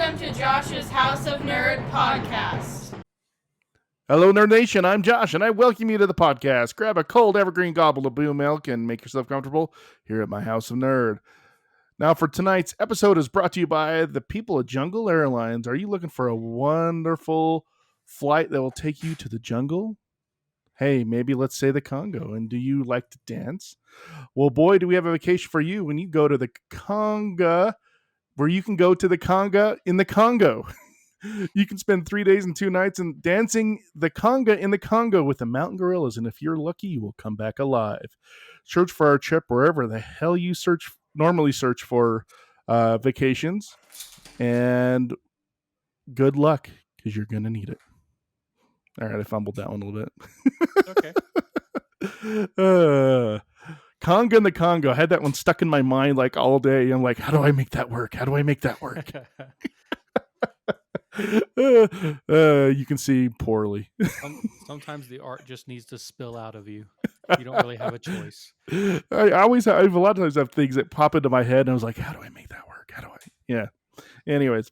Welcome to Josh's House of Nerd podcast. Hello, Nerd Nation. I'm Josh, and I welcome you to the podcast. Grab a cold evergreen gobble of boo milk and make yourself comfortable here at my House of Nerd. Now, for tonight's episode is brought to you by the people at Jungle Airlines. Are you looking for a wonderful flight that will take you to the jungle? Hey, maybe let's say the Congo. And do you like to dance? Well, boy, do we have a vacation for you when you go to the Congo, where you can go to the Congo in the Congo. You can spend 3 days and 2 nights in dancing the conga in the Congo with the mountain gorillas, and if you're lucky, you will come back alive. Search for our trip wherever the hell you normally search for vacations, and good luck, because you're going to need it. All right, I fumbled that one a little bit. Okay. Conga in the Congo. I had that one stuck in my mind like all day. I'm like, how do I make that work? How do I make that work? You can see poorly. Sometimes the art just needs to spill out of you. You don't really have a choice. I always have, a lot of times have things that pop into my head, and I was like, how do I make that work? Yeah. Anyways,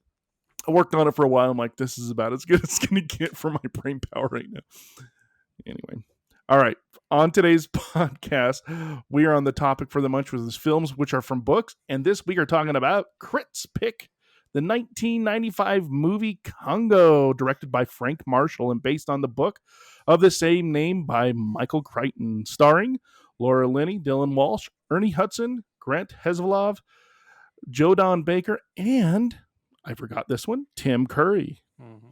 I worked on it for a while. I'm like, this is about as good as it's going to get for my brain power right now. Anyway. All right. On today's podcast, we are on the topic for the munch, which is films which are from books. And this week we're talking about Crit's Pick, the 1995 movie Congo, directed by Frank Marshall and based on the book of the same name by Michael Crichton, starring Laura Linney, Dylan Walsh, Ernie Hudson, Grant Hezbolov, JoHoN Baker, and I forgot this one, Tim Curry. Mm-hmm.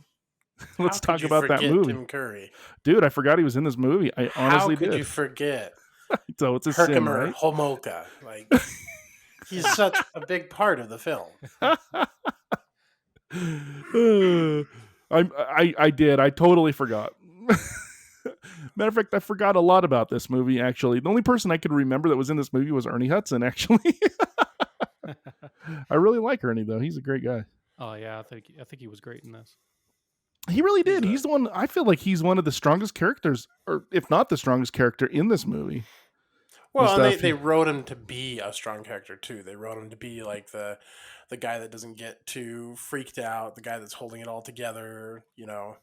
Let's talk about that movie. Tim Curry? Dude, I forgot he was in this movie. I honestly did. How could you forget? So it's a sin, right? Homoka. Like, he's such a big part of the film. I did. I totally forgot. Matter of fact, I forgot a lot about this movie, actually. The only person I could remember that was in this movie was Ernie Hudson, actually. I really like Ernie, though. He's a great guy. Oh, yeah. I think he was great in this. He really did. He's the one, I feel like he's one of the strongest characters, or if not the strongest character in this movie. Well, and they wrote him to be a strong character, too. They wrote him to be like the guy that doesn't get too freaked out, the guy that's holding it all together, you know.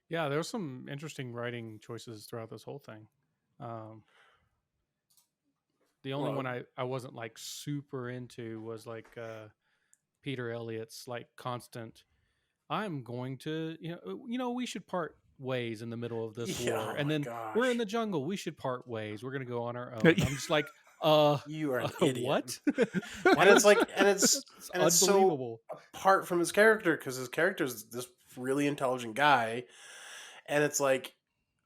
Yeah, there were some interesting writing choices throughout this whole thing. The only one I wasn't like super into was like Peter Elliott's like constant, I'm going to, we should part ways in the middle of this war. And then we're in the jungle. We should part ways. We're going to go on our own. I'm just like, you are an idiot. What? And it's like, it's unbelievable. So apart from his character, because his character is this really intelligent guy. And it's like,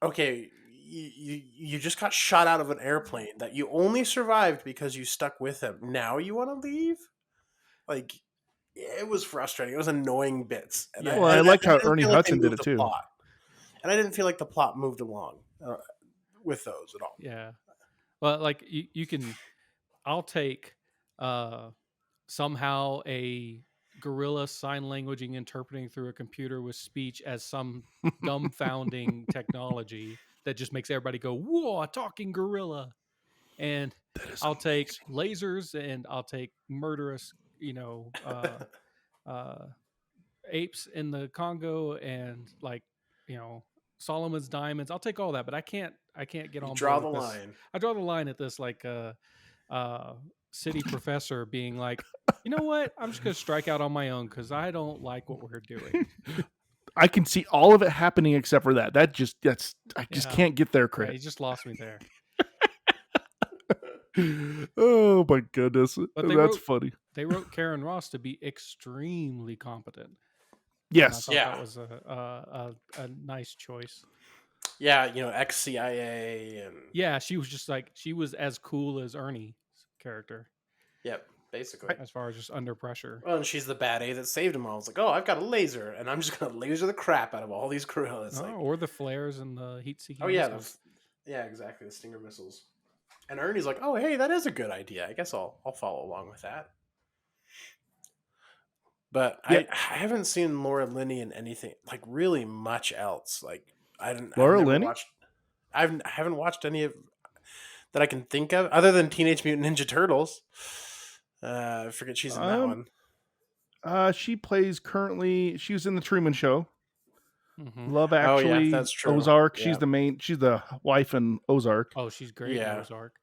okay, you just got shot out of an airplane that you only survived because you stuck with him. Now you want to leave? Like, it was frustrating. It was annoying bits. And yeah. I liked how Ernie Hudson did it too. And I didn't feel like the plot moved along with those at all. Yeah. Well, like you can, I'll take somehow a gorilla sign languaging interpreting through a computer with speech as some dumbfounding technology that just makes everybody go, whoa, a talking gorilla. And I'll take lasers and I'll take murderous, apes in the Congo and like, Solomon's diamonds. I'll take all that, but I can't get on. Draw the line. I draw the line at this like city professor being like, you know what? I'm just going to strike out on my own because I don't like what we're doing. I can see all of it happening except for that. I just can't get there, Chris. Yeah, you just lost me there. Oh my goodness. That's funny. They wrote Karen Ross to be extremely competent. Yes. That was a nice choice. Yeah, ex-CIA and yeah, she was as cool as Ernie's character. Yep, basically. As far as just under pressure. Well, and she's the bad A that saved them all. It's like, oh, I've got a laser, and I'm just gonna laser the crap out of all these gorillas. Or the flares and the heat-seeking. Oh yeah, yeah, exactly, the Stinger missiles. And Ernie's like, oh hey, that is a good idea. I guess I'll follow along with that. But yeah. I haven't seen Laura Linney in anything like really much else. Like Laura Linney. I haven't watched any of that I can think of other than Teenage Mutant Ninja Turtles. I forget she's in that one. She plays currently. She was in the Truman Show, Mm-hmm. Love Oh yeah, Actually, that's true. Ozark. Yeah. She's the main. She's the wife in Ozark. Oh, she's great in Yeah. Ozark.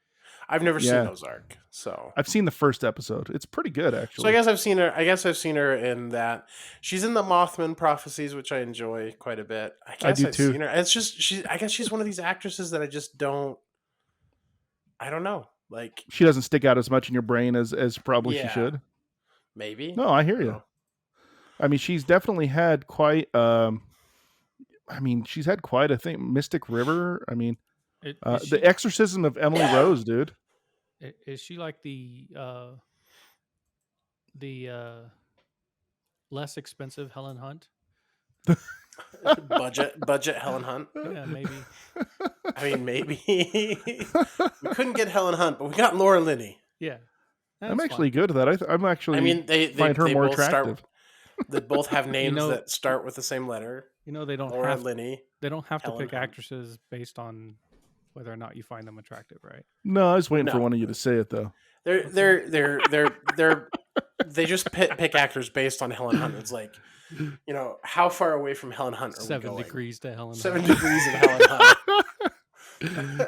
I've never seen Yeah. Ozark, so I've seen the first episode. It's pretty good, I actually. guess I've seen her. I guess I've seen her in that. She's in the Mothman Prophecies, which I enjoy quite a bit. I guess do I've too. seen her. It's just I guess she's one of these actresses that I just don't. I don't know. Like She doesn't stick out as much in your brain as probably she Yeah. should. maybe. No, I hear I don't you. know. I mean, she's definitely had quite. I mean, she's had quite a thing. Mystic River. I mean, Is The Exorcism of Emily Rose, dude. Is she like the less expensive Helen Hunt? budget Helen Hunt. Yeah, maybe. I mean, maybe we couldn't get Helen Hunt, but we got Laura Linney. Yeah, I'm that's actually fine. good at that. I'm actually. I mean, they find her they more both attractive. They both have names know- that start with the same letter. You know, they don't Laura have Linney. they don't have to Helen pick Hunt. actresses based on whether or not you find them attractive, right? No, I was waiting for No. one of you to say it though. They just pick actors based on Helen Hunt. It's like, how far away from Helen Hunt are we 7 going? degrees to Helen. 7 Hunt. degrees of Helen Hunt.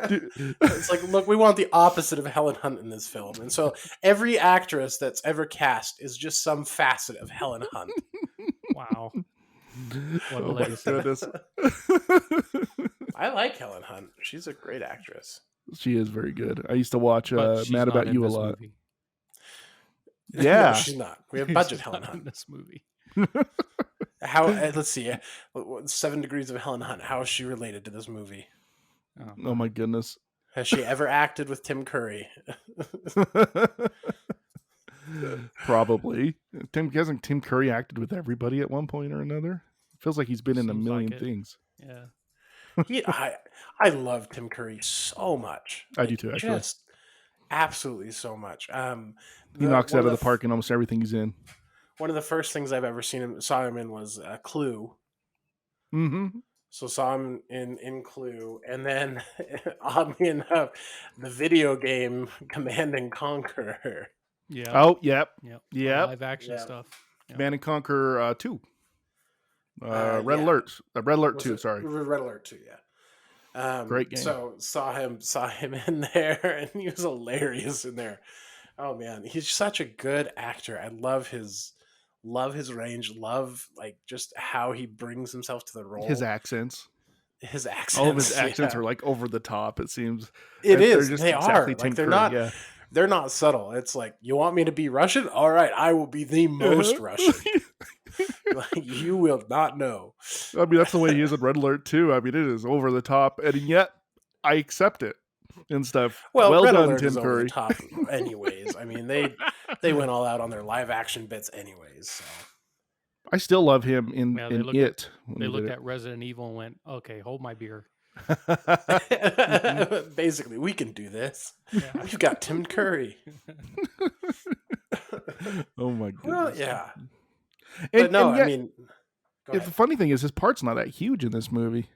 Dude, It's like, look, we want the opposite of Helen Hunt in this film. And so every actress that's ever cast is just some facet of Helen Hunt. Wow. What a oh my lady. goodness. I like Helen Hunt. She's a great actress. She is very good. I used to watch But she's Mad not About in You a this lot. movie. Yeah. No, she's not. We have budget She's Helen not in Hunt. this movie. Let's see. 7 degrees of Helen Hunt. How is she related to this movie? Oh my goodness. Has she ever acted with Tim Curry? Probably. Hasn't Tim Curry acted with everybody at one point or another? Feels like he's been in a Seems million like it. things. Yeah. I love Tim Curry so much. I do too, actually. Just absolutely so much. He knocks it out of the park in almost everything he's in. One of the first things I've ever saw him in was Clue. Mm-hmm. So saw him in Clue, and then oddly enough, the video game Command and Conquer. Yeah. Oh, yep. Yep. Yep. Live action Yep. stuff. Yep. Command and Conquer 2. Red Yeah. Alert. Red Alert Was 2, it? sorry. Red Alert 2, yeah. Great game. So saw him in there, and he was hilarious in there. Oh man, he's such a good actor. I love his range. Love just how he brings himself to the role. His accents. His accents. All of his accents yeah. are like over the top, it seems. It They're is. just They exactly are. Tim They're Curry, not. yeah. They're not subtle. It's like, you want me to be Russian? All right, I will be the most Russian. You will not know. I mean, that's the way he is in Red Alert 2. I mean, it is over the top, and yet I accept it and stuff. Well, Red done, Alert Tim is over Curry. the top, anyways. I mean, they went all out on their live action bits, anyways. So. I still love him in Yeah, they looked It. when They he did looked it. at Resident Evil and went, "Okay, hold my beer." Basically, we can do this. Yeah. We've got Tim Curry. Oh my goodness. Well, yeah. And, But no, and yet, I mean, go the ahead. funny thing is his part's not that huge in this movie.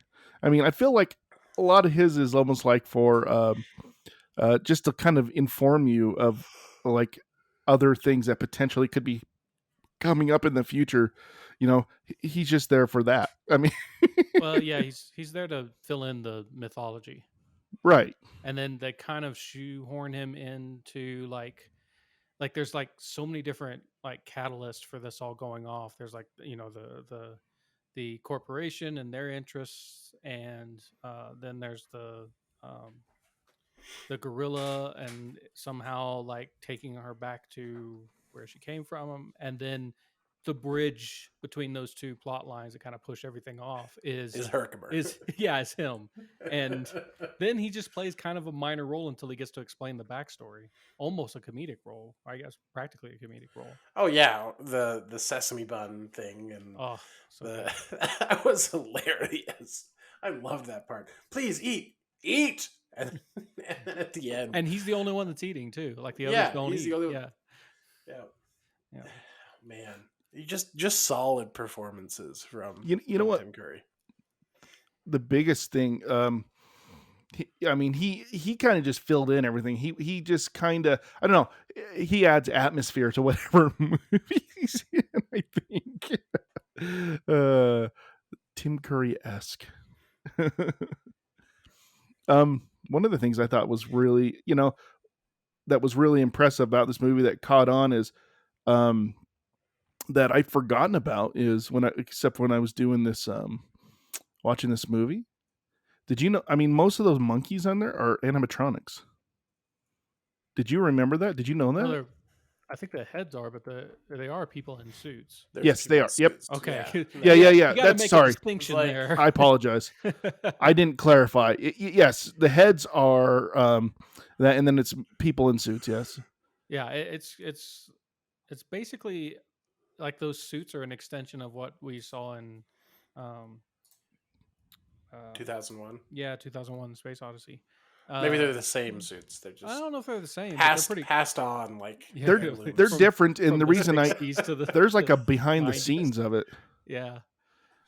I mean, I feel like a lot of his is almost like for just to kind of inform you of like other things that potentially could be coming up in the future. You know, he's just there for that. I mean, Well, yeah, he's there to fill in the mythology, right. and then they kind of shoehorn him into like there's like so many different like catalysts for this all going off. There's like the corporation and their interests, and then there's the gorilla and somehow like taking her back to where she came from, and then the bridge between those two plot lines that kind of push everything off is Herkimer. is him, and then he just plays kind of a minor role until he gets to explain the backstory, almost a comedic role, I guess, practically a comedic role. Oh yeah, the sesame bun thing and Oh, so good. that was hilarious. I loved that part. Please eat, and then at the end, And he's the only one that's eating too. Like the Yeah, others don't he's eat. the only one. Yeah, yeah, yeah. man, you just solid performances from You know from what? Tim Curry. The biggest thing, he kind of just filled in everything. He just kind of, I don't know, he adds atmosphere to whatever movie movies. I think Tim Curry-esque. One of the things I thought was really, that was really impressive about this movie that caught on is that I'd forgotten about is except when I was doing this watching this movie. Did you know? I mean, most of those monkeys on there are animatronics. Did you remember that? Did you know that? Well, I think the heads are, but they are people in suits. Yes, they are. Yep. Okay. Yeah. You gotta That's make sorry. a distinction Like- there. I apologize. I didn't clarify. Yes, the heads are that, and then it's people in suits. Yes. Yeah, it's basically like those suits are an extension of what we saw in 2001. Yeah, 2001: Space Odyssey. Maybe they're the same suits. They're I just don't know if they're the same. But they're pretty. passed on like Yeah, They're heirlooms. they're From- different, and from the reason 60s to the, there's like the a behind the 90s. scenes of it Yeah.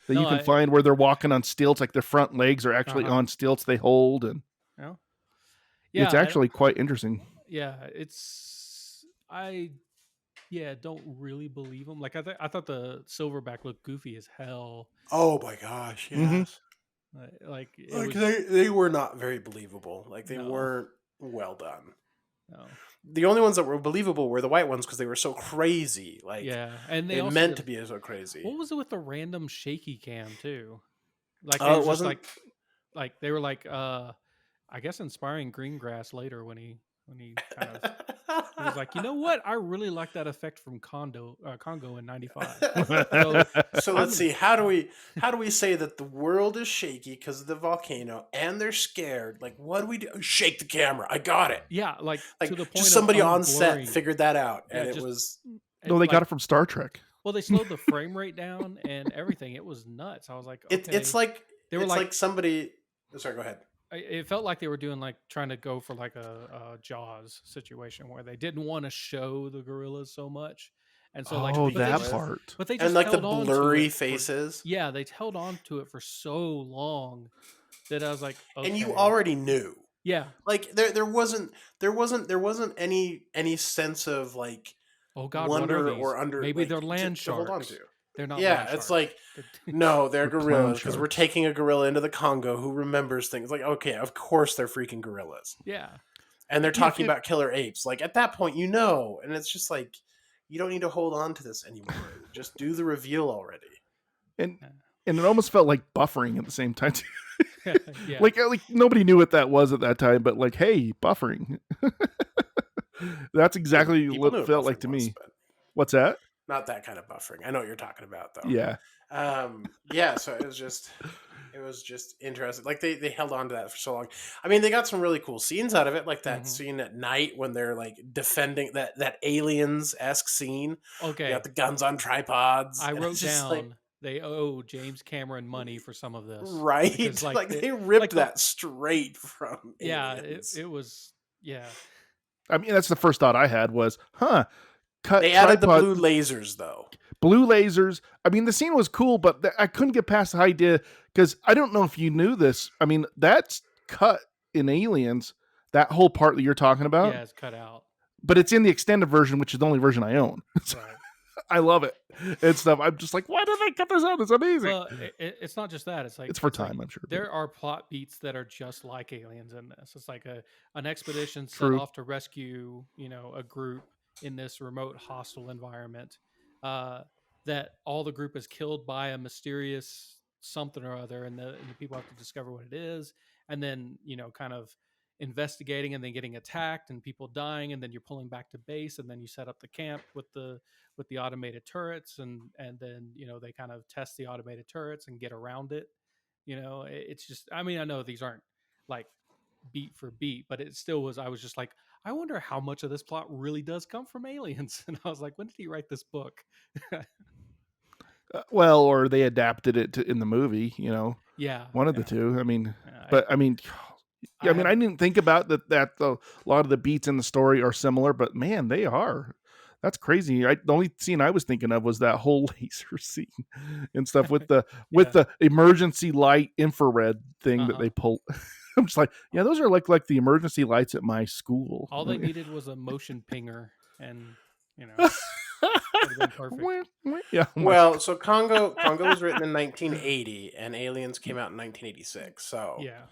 that No, you can I- find where they're walking on stilts, like their front legs are actually Uh-huh. on stilts they hold, and Yeah. it's I- actually quite interesting. Yeah, don't really believe them. Like I thought the silverback looked goofy as hell. Oh my gosh, yes. Mhm. Like it Like was, they were not very believable. Like they No. weren't well done. no. The only ones that were believable were the white ones because they were so crazy. Like Yeah, and they also meant did- to be so crazy. What was it with the random shaky cam too? Like Oh, it was it just wasn't- like they were like I guess inspiring Greengrass later when he kind of he was like, you know what? I really like that effect from Congo in '95. So let's see. How do we say that the world is shaky because of the volcano and they're scared? Like, what do we do? Shake the camera. I got it. Yeah, like Like to the point just of somebody on set unblurring. figured that out, Yeah, and it just- was No, they like- got it from Star Trek. Well, they slowed the frame rate down and everything. It was nuts. I was like, okay. it's like They were it's like somebody. Sorry, go ahead. It felt like they were doing like trying to go for like a Jaws situation where they didn't want to show the gorillas so much, and so like Oh, but they that just- part. But they just And like the held on to blurry it for- faces. yeah, they held on to it for so long that I was like, okay. And you already knew. yeah. Like there wasn't any sense of like Oh God, wonder what are these? or under. Maybe like, they're land to hold on sharks. to. They're not. Yeah, land it's sharks. like They're- no, they're They're clown gorillas because we're sharks. taking a gorilla into the Congo who remembers things. Like, okay, of course they're freaking gorillas, yeah. and they're Yeah, talking yeah. about killer apes. Like at that point, and it's just like you don't need to hold on to this anymore. Just do the reveal already. And it almost felt like buffering at the same time. yeah. Like nobody knew what that was at that time, but like, hey, buffering. That's exactly People what knew it felt like buffering to was, me. but What's that? not that kind of buffering. I know what you're talking about though. Yeah. Yeah, so it was just interesting. Like they held on to that for so long. I mean, they got some really cool scenes out of it, like that Mhm. scene at night when they're like defending that aliens-esque scene. They Okay. got the guns on tripods. I and wrote it's just down like, they owe James Cameron money for some of this. right, because, like, they- they ripped like the- that straight from Yeah, Aliens. it was. Yeah. I mean, that's the first thought I had was, cut They added the tripod- blue lasers though. blue lasers. I mean, the scene was cool, but I couldn't get past the idea because I don't know if you knew this. I mean, that's cut in Aliens, that whole part that you're talking about, Yeah, it's cut out. but it's in the extended version, which is the only version I own. So Right. I love it and stuff. I'm just like, why did they cut this out? It's amazing. Well, it's not just that. It's like it's for like, time, I'm sure. there are plot beats that are just like Aliens in this. It's like an expedition set True. off to rescue, a group in this remote hostile environment. That all the group is killed by a mysterious something or other, and the people have to discover what it is, and then kind of investigating, and then getting attacked, and people dying, and then you're pulling back to base, and then you set up the camp with the automated turrets, and then they kind of test the automated turrets and get around it. It's just, I mean, I know these aren't like beat for beat, but it still was. I was just like, I wonder how much of this plot really does come from Aliens. And I was like, when did he write this book? Well, or they adapted it in the movie, Yeah, one of yeah. the two. I mean, Yeah, but I mean, yeah, I mean, I haven't- didn't think about that a lot of the beats in the story are similar, but man, they are. That's crazy. The only scene I was thinking of was that whole laser scene and stuff with the emergency light infrared thing that Uh-huh. they pull. I'm just like, yeah, those are like the emergency lights at my school. all they needed was a motion pinger, and would have been perfect. Yeah. Well, so Congo was written in 1980, and Aliens came out in 1986. So Yeah,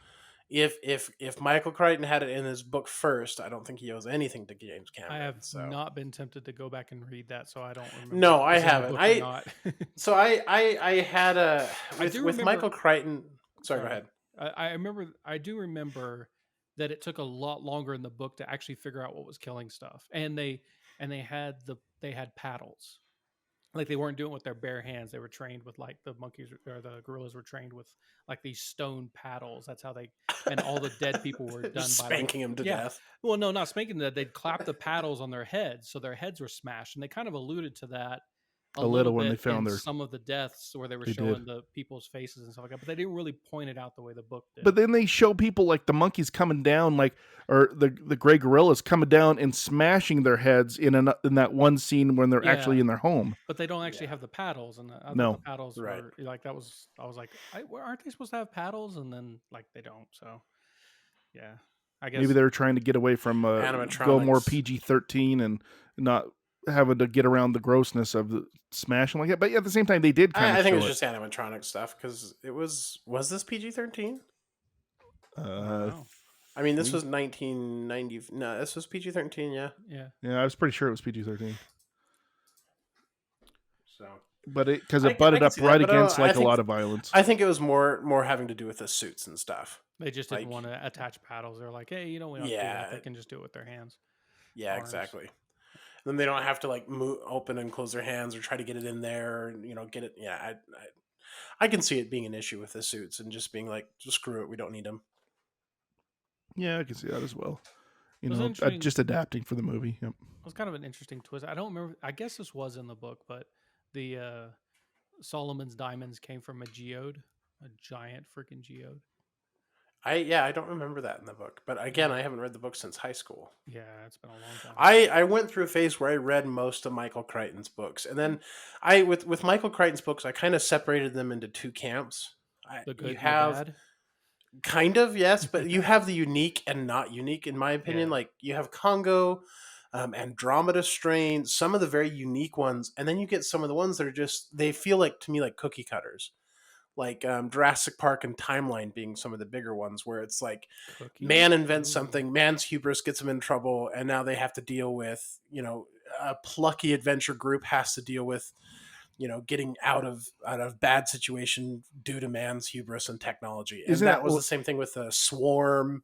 if Michael Crichton had it in his book first, I don't think he owes anything to James I Cameron. have So not been tempted to go back and read that, so I don't remember no, if it I was in the haven't. book or not. So I had a I do with remember. Michael Crichton. Sorry, go Sorry, ahead. I remember. I do remember that it took a lot longer in the book to actually figure out what was killing stuff, and they had paddles. Like they weren't doing it with their bare hands. They were trained with like the monkeys or the gorillas were trained with like these stone paddles. That's how they and all the dead people were done Just by like spanking him to yeah. death. Well, no, not spanking that. They'd clap the paddles on their heads, so their heads were smashed, and they kind of alluded to that a A little little when they bit found in their. some of the deaths where they were They did. showing the people's faces and stuff like that. But they didn't really point it out the way the book did. But then they show people like the monkeys coming down, like or the gray gorillas coming down and smashing their heads in that one scene when they're actually Yeah. in their home. But they don't actually Yeah. have the paddles, and I thought No. the paddles Right. were like that was. I was like, aren't they supposed to have paddles? And then like they don't. So yeah, I guess Maybe they were trying to get away from go more Animatronics. PG-13 and not having to get around the grossness of the smashing like that. But yeah, at the same time, they did kind I of think show it's it. just animatronic stuff because it was this PG-13? I don't Uh, know. I mean, this We- was 1990. No, this was PG-13. Yeah. Yeah, yeah, I was pretty sure it was PG-13, So but because I it can- I butted can up see right that, but I don't- against I like a think- lot of violence. I think it was more having to do with the suits and stuff. they just didn't Like- want to attach paddles. They're like, hey, we don't have to do Yeah. that. They can just do it with their hands. Yeah, Arms. exactly. Then they don't have to like move, open and close their hands or try to get it in there and get it. Yeah, I can see it being an issue with the suits and just being like, just screw it, we don't need them. Yeah, I can see that as well. It was interesting. Just adapting for the movie. Yep. It was kind of an interesting twist. I don't remember. I guess this was in the book, but the Solomon's diamonds came from a geode, a giant freaking geode. I don't remember that in the book, but again, I haven't read the book since high school. Yeah, it's been a long time. I went through a phase where I read most of Michael Crichton's books, and then with Michael Crichton's books, I kind of separated them into two camps. The good You and have the bad. kind of, yes, but you have the unique and not unique, in my opinion. Yeah. Like you have Congo, Andromeda Strain, some of the very unique ones, and then you get some of the ones that are just they feel like to me like cookie cutters, like Jurassic Park and Timeline being some of the bigger ones, where it's like Cookie. man invents Ooh. something, man's hubris gets them in trouble, and now they have to deal with a plucky adventure group has to deal with getting out of bad situation due to man's hubris and technology. And Isn't that that- was well- the same thing with the Swarm.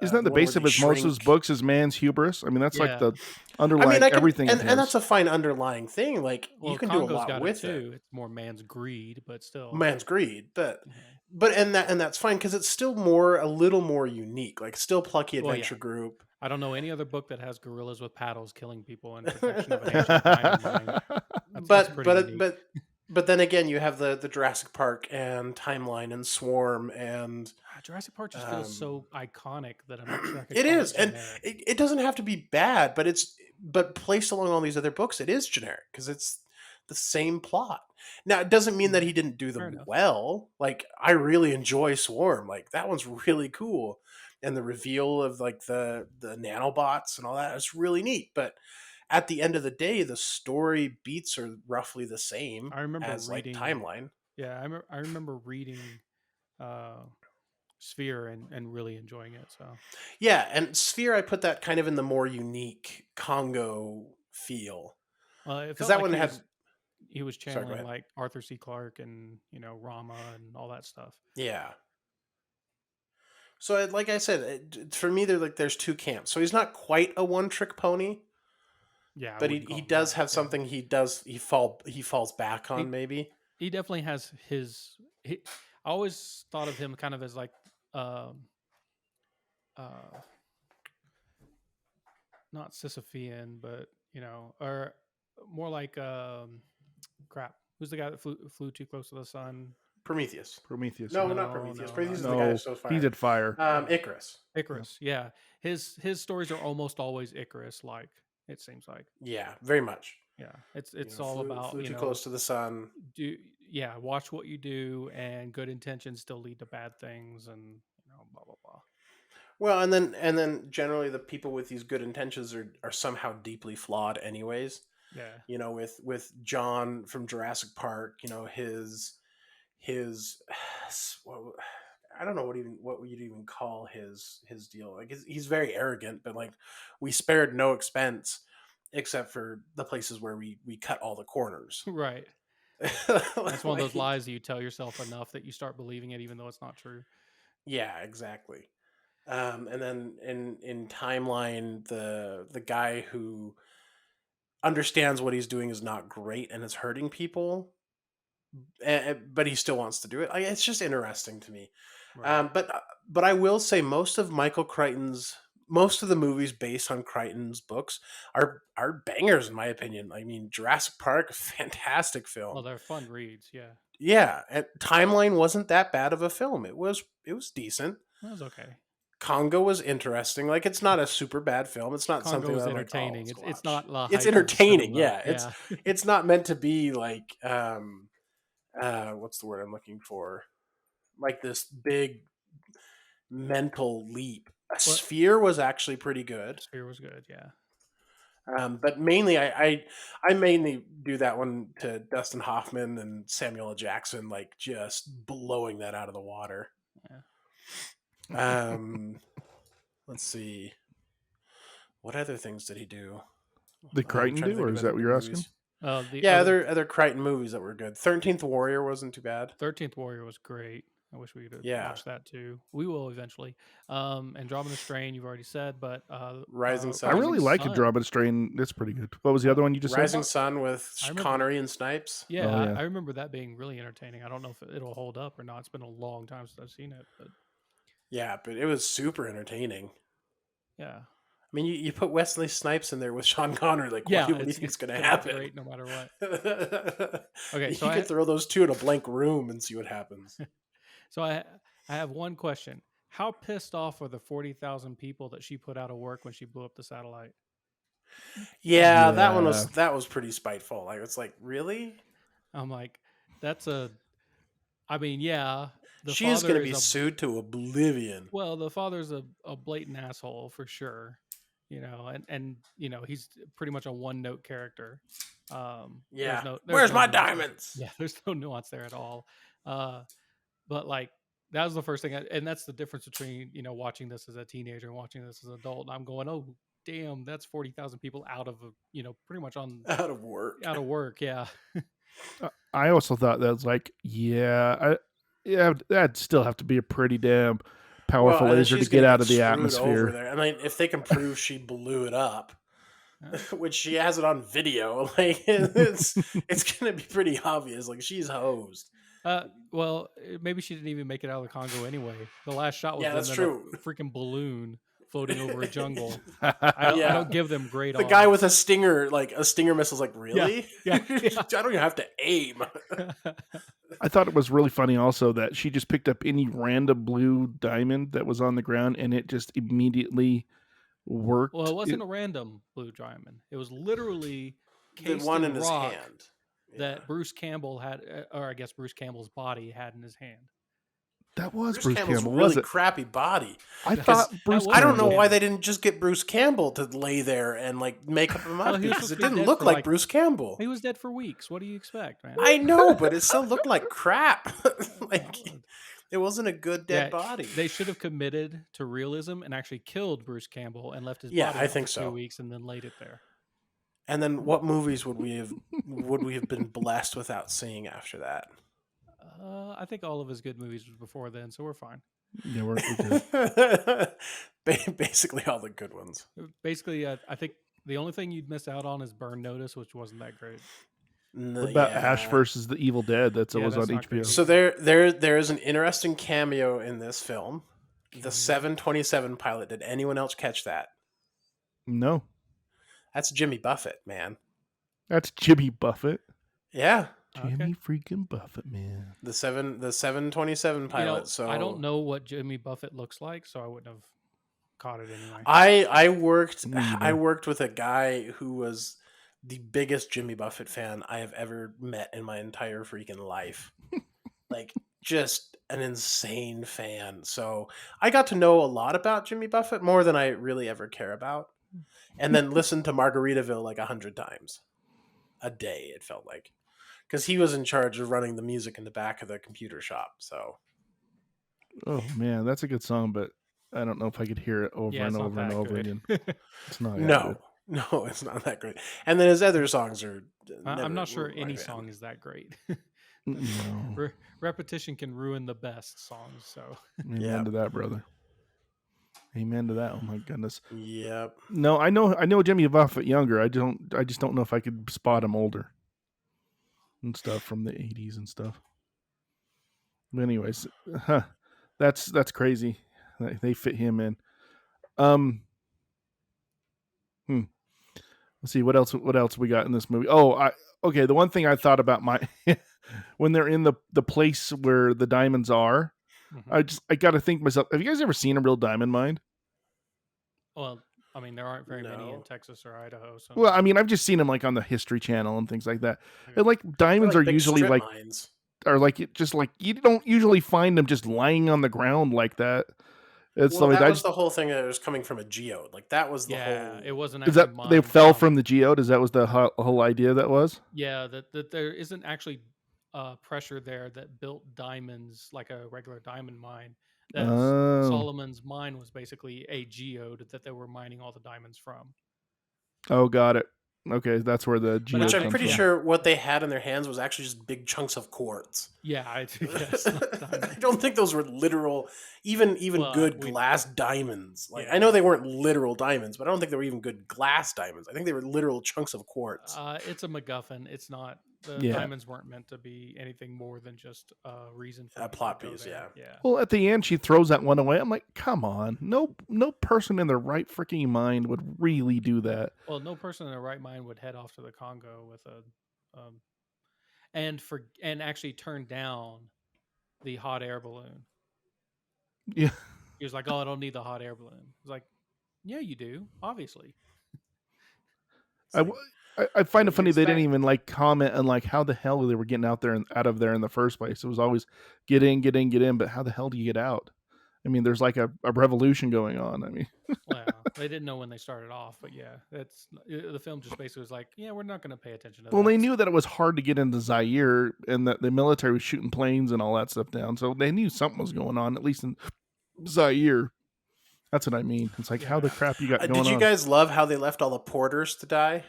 Isn't that the one where base of they most of his shrink. books is man's hubris? I mean, that's like Yeah. the underlying I can, everything. and, of and that's his. a fine underlying thing. Like Well, you can do a Congo's lot got with it it. too. It's more man's greed, but still. Man's greed, but Yeah. and that's fine because it's still a little more unique. Like still plucky Well, yeah. adventure group. I don't know any other book that has gorillas with paddles killing people in protection of an ancient diamond mine. That's pretty unique. But then again, you have the Jurassic Park and Timeline and Swarm and Jurassic Park just feels so iconic that I'm not sure I could it call is, and generic. it doesn't have to be bad, but placed along all these other books, it is generic because it's the same plot. Now, it doesn't mean that he didn't do Fair them enough. well. Like I really enjoy Swarm, like that one's really cool, and the reveal of like the nanobots and all that is really neat. But at the end of the day, the story beats are roughly the same I remember as reading- like Timeline. Yeah, I remember reading Sphere and really enjoying it. So Yeah, and Sphere, I put that kind of in the more unique Congo feel. it Because felt that like one he had was, he was Sorry, go channeling ahead. like Arthur C. Clarke and Rama and all that stuff. Yeah. So, like I said, for me, there's two camps. So he's not quite a one-trick pony, Yeah, I but wouldn't call he him does that, have yeah. something he falls back on maybe. He definitely has his. I always thought of him kind of as like, not Sisyphean, but or more like crap. Who's the guy that flew too close to the sun? Prometheus. Prometheus. No, yeah. not No, Prometheus. no, Prometheus is the no, guy who shows fire. he did fire. Icarus. Icarus. Yeah, his stories are almost always Icarus like. It seems like. Yeah, very much. Yeah, it's all about flew too close to the sun. Watch what you do, and good intentions still lead to bad things, and blah blah blah. Well, and then generally the people with these good intentions are somehow deeply flawed anyways. Yeah. You know, with John from Jurassic Park, you know, his well, I don't know what you'd even call his deal. Like he's very arrogant, but like we spared no expense except for the places where we cut all the corners. Right. That's one of those Like, lies that you tell yourself enough that you start believing it, even though it's not true. yeah, exactly. And then in Timeline, the guy who understands what he's doing is not great and is hurting people, but he still wants to do it. Like, it's just interesting to me. Right. But I will say most of the movies based on Crichton's books are bangers in my opinion. I mean, Jurassic Park, fantastic Well, film. they're fun reads. Yeah. Yeah, and Timeline wasn't that bad of a film. It was decent. That was okay. Congo was interesting. Like, it's not a super bad film. It's not Congo something is that I'm like, oh, entertaining. let's It's watch. not La It's Hype of entertaining. cinema. Yeah, it's not meant to be like what's the word I'm looking for? Like this big mental leap. Sphere was actually pretty good. Sphere was good. Yeah. But mainly, I mainly do that one to Dustin Hoffman and Samuel L. Jackson, like just blowing that out of the water. Yeah. Let's see, what other things did he do? The I'm Crichton trying to do, think or of is that other what you're movies. asking? Yeah, other Crichton movies that were good. 13th Warrior wasn't too bad. 13th Warrior was great. I wish we could Yeah. watch that too. We will eventually. Andromeda Strain, you've already said, but Rising Sun. I really like Sun. Andromeda Strain. That's pretty good. What was the other one you just Rising said? Sun with I remember- Connery and Snipes. Yeah, Oh, yeah. I remember that being really entertaining. I don't know if it'll hold up or not. It's been a long time since I've seen it, but Yeah, but it was super entertaining. yeah. I mean, you put Wesley Snipes in there with Sean Connery, like, Yeah, what do you think's going to gonna be happen? great no matter what. Okay, so you I could ha- throw those two in a blank room and see what happens. So I have one question. How pissed off are the 40,000 people that she put out of work when she blew up the satellite? Yeah, Yeah. that was pretty spiteful. Like, it's like, really? I'm like, I mean, yeah. She is going to be a- sued to oblivion. Well, the father's a blatant asshole for sure, you know, and you know he's pretty much a one-note character. Yeah. there's Where's no my nuance there. diamonds? Yeah, there's no nuance there at all. But like that was the first thing, and that's the difference between watching this as a teenager and watching this as an adult. And I'm going, oh damn, that's 40,000 people out of pretty much Out of work. out of work. Yeah, I also thought that was like, that'd still have to be a pretty damn powerful and then laser to she's get gonna out of the screwed atmosphere. Over there. I mean, if they can prove she blew it up, which she has it on video, like it's gonna be pretty obvious. Like, she's hosed. well, maybe she didn't even make it out of the Congo anyway. The last shot was Yeah, them that's in true. a freaking balloon floating over a jungle. I I Yeah. don't give them great The odds. guy with a stinger missile's like, really? Yeah. I don't even have to aim. thought it was really funny also that she just picked up any random blue diamond that was on the ground and it just immediately worked. Well, it wasn't a random blue diamond. It was literally The cased one in in his rock hand. that Bruce Campbell had, or I guess Bruce Campbell's body had in his hand. That was Bruce Campbell's Campbell, really was it? crappy body. I thought Bruce I don't know Campbell. why they didn't just get Bruce Campbell to lay there and like make him Well, up, he was because supposed it to be didn't dead look for, like like- Bruce Campbell. He was dead for weeks. What do you expect, man? I know, but it still looked like crap. Like, it wasn't a good dead body. They should have committed to realism and actually killed Bruce Campbell and left his Yeah, body I out think for so. 2 weeks and then laid it there. And then what movies would we have been blessed without seeing after that? I think all of his good movies was before then, so we're fine. Yeah, we're good. Basically all the good ones. Basically, I think the only thing you'd miss out on is Burn Notice, which wasn't that great. What about Ash versus the Evil Dead? That Yeah, was on that's not HBO. great. So there is an interesting cameo in this film. The 727 pilot. Did anyone else catch that? No, That's Jimmy Buffett, man. that's Jimmy Buffett. Yeah, Jimmy freaking Buffett, man. the 727 pilot. So I don't know what Jimmy Buffett looks like, so I wouldn't have caught it anyway. I worked Me either. I worked with a guy who was the biggest Jimmy Buffett fan I have ever met in my entire freaking life. Like, just an insane fan. So I got to know a lot about Jimmy Buffett, more than I really ever care about. And then listen to Margaritaville like 100 times. a day. It felt like because he was in charge of running the music in the back of the computer shop. So Oh man, that's a good song, but I don't know if I could hear it over Yeah, and it's not over and that over good. again. It's not that good. no, it's not that great. And then his other songs are. I'm not sure were my any fan. song is that great. No. Repetition can ruin the best songs. So Amen Yeah. to that, brother. Amen to that. Oh my goodness. Yep. No, I know Jimmy Buffett younger. I just don't know if I could spot him older and stuff from the 80s and stuff. But anyways, that's crazy. They fit him in. Let's see what else we got in this movie. Okay, the one thing I thought about when they're in the place where the diamonds are, I got to think to myself, have you guys ever seen a real diamond mine? well, I mean, there aren't very many in No. Texas or Idaho. So Well, I mean, I've just seen them like on the History Channel and things like that. Okay. And like diamonds They're are big usually strip like mines. just like you don't usually find them just lying on the ground like that. It's Well, like that was the whole thing that it was coming from a geode. Like that was the yeah, whole. it wasn't is actually that they mined fell from the geode? Is that was the whole idea that was? Yeah, that there isn't actually pressure there that built diamonds like a regular diamond mine. That Oh, Solomon's mine was basically a geode that they were mining all the diamonds from. oh, got it. Okay, that's where the But geode Which I'm comes pretty from. sure what they had in their hands was actually just big chunks of quartz. Yeah, it's not I diamond. don't think those were literal, even Well, good we- glass diamonds. Like Yeah. I know they weren't literal diamonds, but I don't think they were even good glass diamonds. I think they were literal chunks of quartz. It's a MacGuffin. It's not. The Yeah. diamonds weren't meant to be anything more than just a reason for A people to plot go piece, there. Yeah. Well, at the end, she throws that one away. I'm like, come on, no person in their right freaking mind would really do that. Well, no person in their right mind would head off to the Congo with a, and actually turn down the hot air balloon. Yeah, He was like, "Oh, I don't need the hot air balloon." I was like, "Yeah, you do, obviously." I find it you funny they didn't expect- even like comment on like how the hell they were getting out there and out of there in the first place. It was always get in, but how the hell do you get out? I mean, there's like a revolution going on. I mean, Well, they didn't know when they started off, but yeah, that's the film. Just basically was like, "Yeah, we're not going to pay attention to." well, that. they knew that it was hard to get into Zaire and that the military was shooting planes and all that stuff down, so they knew something was going on, at least in Zaire. That's what I mean. It's like how the crap you got going on. Did you guys love how they left all the porters to die?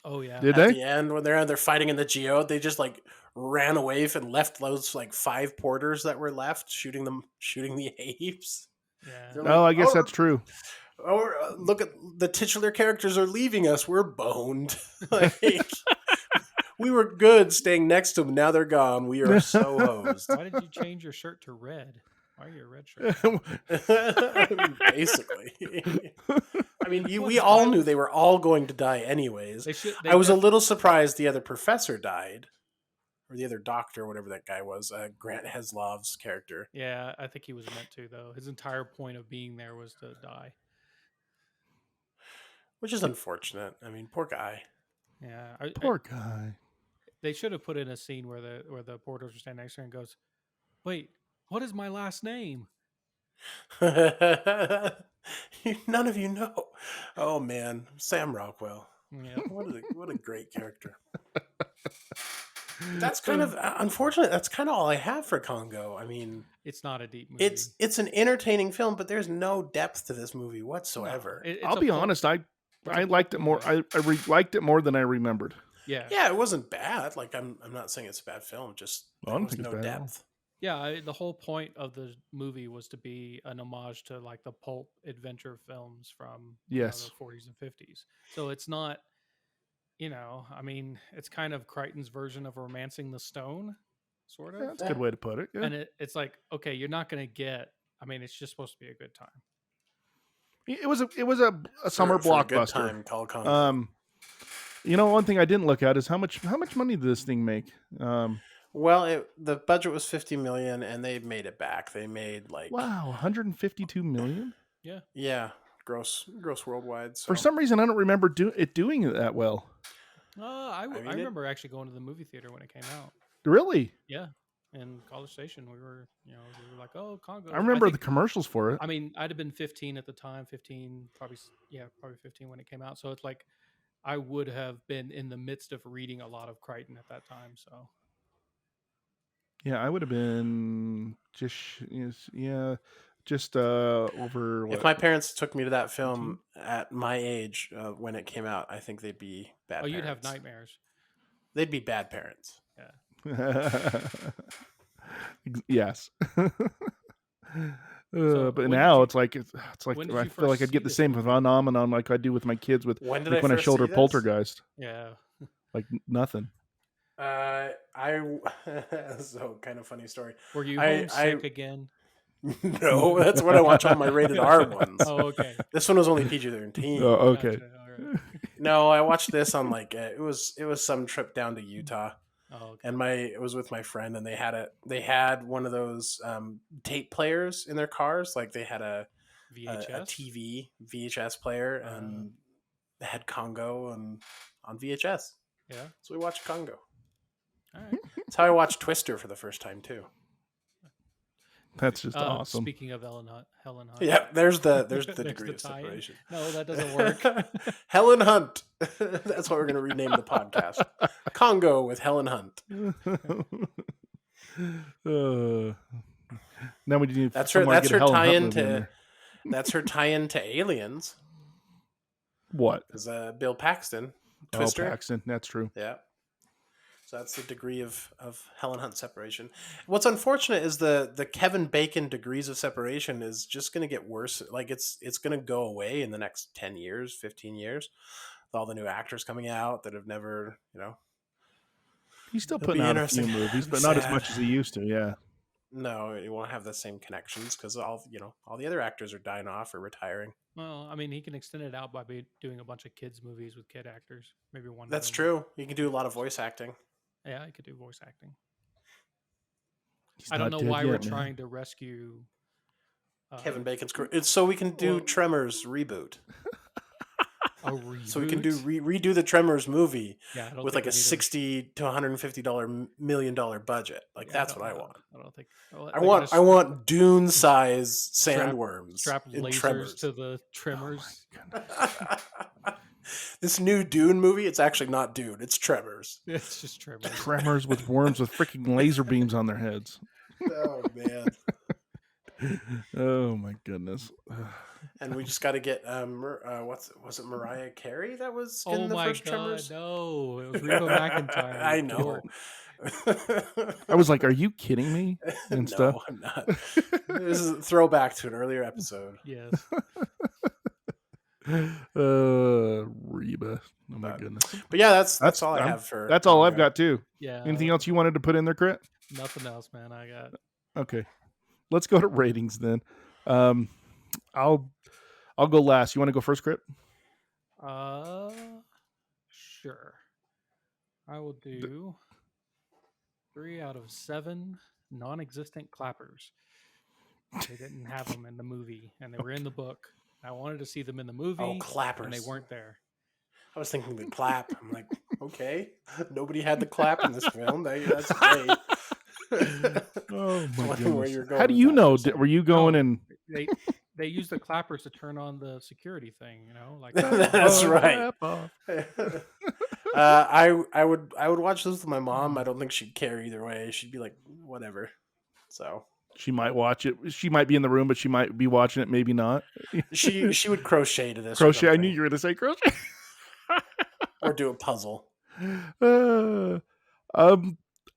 Oh yeah, Did At they? the end when they're fighting in the geode, they just like ran away and left those like 5 porters that were left shooting the apes. yeah. They're Oh, like, I guess that's true. Look at the titular characters are leaving us. We're boned. Like, we were good staying next to them. Now they're gone. We are so hosed. Why did you change your shirt to red? Why are you a red shirt? Basically. I mean, we all knew they were all going to die anyways. I was a little surprised the other professor died. Or the other doctor, whatever that guy was, Grant Heslov's character. Yeah, I think he was meant to, though. His entire point of being there was to die. Which is unfortunate. I mean, poor guy. Yeah, Poor guy. they should have put in a scene where the porters were standing next to him and goes, "Wait, what is my last name?" None of you know. Oh man, Sam Rockwell. Yeah. What a great character. That's kind of unfortunate. That's kind of all I have for Congo. I mean, It's not a deep movie. it's an entertaining film, but there's no depth to this movie whatsoever. It's I'll a be plot- honest. I a liked it more. plot movie. Liked it more than I remembered. Yeah. Yeah, it wasn't bad. Like I'm not saying it's a bad film. Just I there don't was think it's no bad at all. depth. Yeah, the whole point of the movie was to be an homage to like the pulp adventure films from Yes. the 40s and 50s. So it's not, I mean, it's kind of Crichton's version of Romancing the Stone, sort of. Yeah, that's a good way to put it. Yeah. And it's like, okay, you're not going to get. I mean, it's just supposed to be a good time. It was a summer For a good blockbuster. time called Congo. One thing I didn't look at is how much money did this thing make? Well, the budget was $50 million, and they made it back. They made like Wow, 152 million. yeah, gross worldwide. So. For some reason, I don't remember doing it that well. I mean, remember actually going to the movie theater when it came out. Really, Yeah, in College Station, we were like, oh, Congo. I remember think- the commercials for it. I mean, I'd have been 15 at the time. 15, probably 15 when it came out. So it's like I would have been in the midst of reading a lot of Crichton at that time. So Yeah, I would have been just over If what? my parents took me to that film at my age when it came out, I think they'd be bad parents. you'd have nightmares. They'd be bad parents. Yeah. Yes. So but when now did it's like when did I you feel like first I'd get see the this same movie? phenomenon like I do with my kids with When did like I when I first showed see her this? Poltergeist. Yeah. Like nothing. I so kind of funny story. Were you I- homesick again? No, that's what I watch all my rated R ones. Oh, okay. This one was only PG-13. Oh, okay. Gotcha. All right. No, I watched this on like it was some trip down to Utah, Oh, okay. and it was with my friend, and they had one of those tape players in their cars, like they had a VHS. TV VHS player, and they had Congo and on VHS. Yeah. So we watched Congo. All right. That's how I watched Twister for the first time too. That's just awesome. Speaking of Helen Hunt. Yeah, there's the There's degree the of tie-in. separation. No, that doesn't work. Helen Hunt. That's what we're going to rename the podcast. Congo with Helen Hunt. Now we need That's her. somewhere to That's get a her Helen Hunt tie-in movie in to. there. That's her tie-in to Aliens. What? Is Bill Paxton, Twister. Oh, Paxton. That's true. Yeah. So that's the degree of Helen Hunt separation. What's unfortunate is the Kevin Bacon degrees of separation is just going to get worse. Like it's going to go away in the next 10 years, 15 years. With all the new actors coming out that have never, He's still It'll putting be out a few interesting. movies, It'll but be not as sad. much as he used to. Yeah. No, you won't have the same connections because all the other actors are dying off or retiring. Well, I mean, he can extend it out by doing a bunch of kids movies with kid actors. Maybe one. That's of them. true. You can do a lot of voice acting. Yeah, he could do voice acting. He's I don't not know dead why yet, we're man. trying to rescue Kevin Bacon's career. It's so we can do well- Tremors reboot. a reboot. So we can do redo the Tremors movie yeah, I don't with think like a we need $60 to $150 million budget. Like yeah, that's what I want. I don't think. I want Dune size sandworms strap in lasers Tremors. to the trimmers. This new Dune movie, it's actually not Dune, it's Tremors. It's just trimmers. Tremors with worms with freaking laser beams on their heads. Oh man. Oh my goodness. And we just got to get was it Mariah Carey that was in Oh the my first god, Tremors? no! It was Reba McEntire. I know. I was like, "Are you kidding me?" And No, stuff. I'm not. This is a throwback to an earlier episode. Yes. Reba. Oh my goodness. But yeah, that's all I I'm- have for. That's all I've Congo. got too. Yeah. Anything else you wanted to put in there, Crit? Nothing else, man. I got. Okay, let's go to ratings then. I'll go last. You want to go first, Crit? Sure. I will do 3 out of 7 non-existent clappers. They didn't have them in the movie, and they were in the book. I wanted to see them in the movie, Oh, clappers! and they weren't there. I was thinking the clap. I'm like, okay, nobody had the clap in this film. That's great. Oh my Where goodness! you're going How do with you that know? for a second. Were you going No. and? They use the clappers to turn on the security thing, like That's right. Clap off. I would watch this with my mom. I don't think she'd care either way. She'd be like, whatever. So She might watch it. She might be in the room, but she might be watching it. Maybe not. she would crochet to this. or Crochet. I knew something. you were going to say crochet. Or do a puzzle.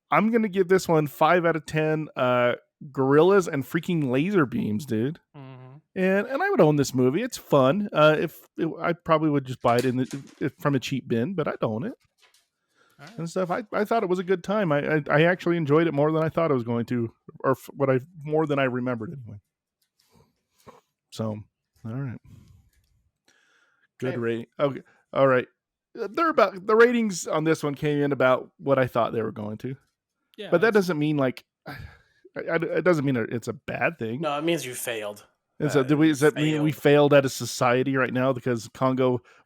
I'm gonna give this one 5 out of 10. Gorillas and freaking laser beams, dude. Mhm. And I would own this movie. It's fun. I probably would just buy it from a cheap bin, but I'd own it All right. and stuff. I thought it was a good time. I actually enjoyed it more than I thought I was going to, or more than I remembered anyway. So, all right, good Okay. rating. Okay, all right. The ratings on this one came in about what I thought they were going to, Yeah, but that it's- doesn't mean like it doesn't mean it's a bad thing. No, it means you failed. And so, does that mean we failed at a society right now because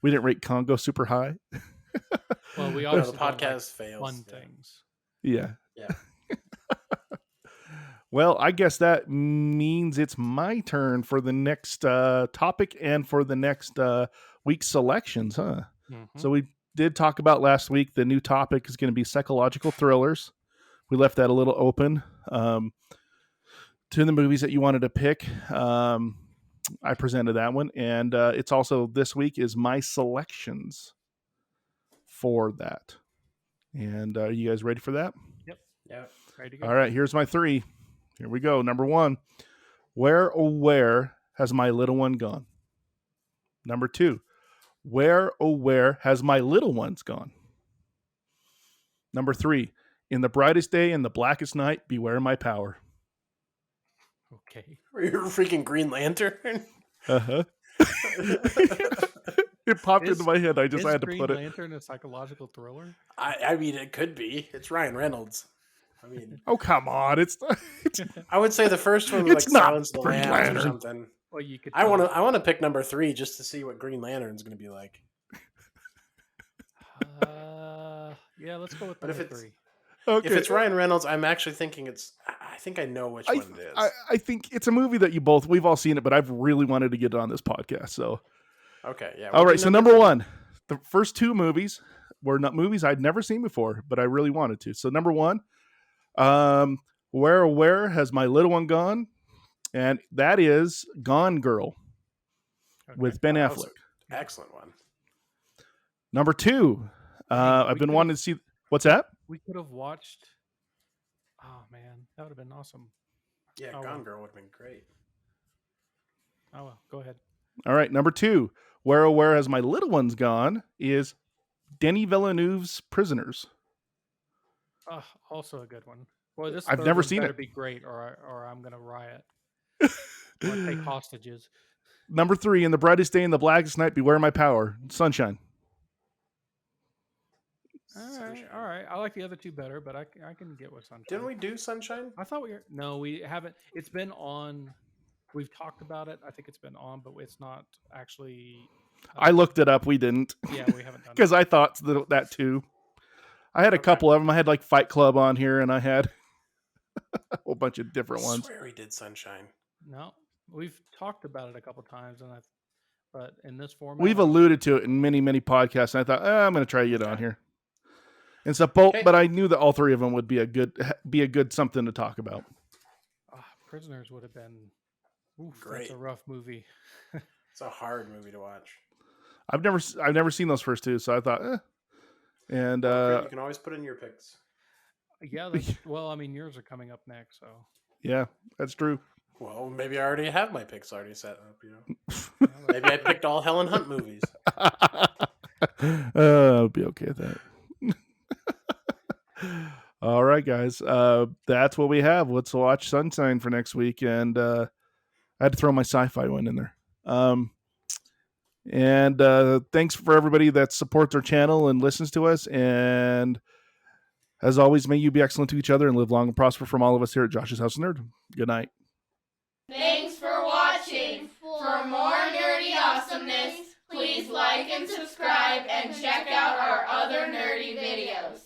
we didn't rate Congo super high? Well, we No, obviously the don't like podcast fails. fun yeah. things. Yeah. Yeah. Well, I guess that means it's my turn for the next topic and for the next week's selections, huh? Mhm. So we did talk about last week. The new topic is going to be psychological thrillers. We left that a little open to the movies that you wanted to pick. I presented that one, and it's also this week is my selections for that. And are you guys ready for that? Yeah. Ready to go. All right, here's my 3. Here we go. Number 1, where, oh where has my little one gone? Number 2, where, oh where has my little ones gone? Number 3, in the brightest day and the blackest night, beware my power. Okay. You're freaking Green Lantern. Uh-huh. It popped into my head. I had to Green put it. Lantern a psychological thriller? I mean, it could be. It's Ryan Reynolds. I mean, Oh, come on. It's I would say the first one was It's like not Silence of the Green Lambs or Lantern. something. Well, you could. I want to pick number 3 just to see what Green Lantern's going to be like. Yeah, let's go with But if number it's- 3. okay. If it's Ryan Reynolds, I'm actually thinking I think I know which one it is. I think it's a movie that we've all seen it, but I've really wanted to get it on this podcast. So, Okay, yeah. all we'll right. do So number 3. 1, the first 2 movies were not movies I'd never seen before, but I really wanted to. So number 1, where has my little one gone? And that is Gone Girl with Ben That was Affleck. an excellent one. Number 2, I've been wanting to see. What's that? We could have watched. Oh man, that would have been awesome. Yeah, Oh, Gone well. Girl would have been great. Oh well, go ahead. All right. Number 2, where has my little one's gone? Is Denis Villeneuve's Prisoners. Also a good one. Boy, this I've third never one seen better it. be great, or I'm gonna riot. Or take hostages. Number 3, in the brightest day and the blackest night, beware my power. Sunshine. All right. I like the other 2 better, but I can get with Sunshine. Didn't we do Sunshine? I thought we were. No, we haven't. It's been on. We've talked about it. I think it's been on, but it's not actually. I looked it up. We didn't. Yeah, we haven't done it. Because I thought that too. I had a couple of them. I had like Fight Club on here, and I had a whole bunch of different I ones. swear we did Sunshine. No, we've talked about it a couple times, but in this format, We've alluded to it in many, many podcasts, and I thought, I'm going to try to get on here. And so, Okay. but I knew that all 3 of them would be a good something to talk about. Prisoners would have been. Oof, Great. That's a rough movie. It's a hard movie to watch. I've never seen those first 2, so I thought, And You can always put in your picks. Yeah. Well, I mean, yours are coming up next, so. yeah, that's true. Well, maybe I already have my picks already set up. You know, maybe I picked all Helen Hunt movies. I'll be okay with that. All right, guys. That's what we have. Let's watch Sunshine for next week. And I had to throw my sci-fi one in there. And thanks for everybody that supports our channel and listens to us. And as always, may you be excellent to each other and live long and prosper from all of us here at Josh's House of Nerd. Good night. Thanks for watching. For more nerdy awesomeness, please like and subscribe and check out our other nerdy videos.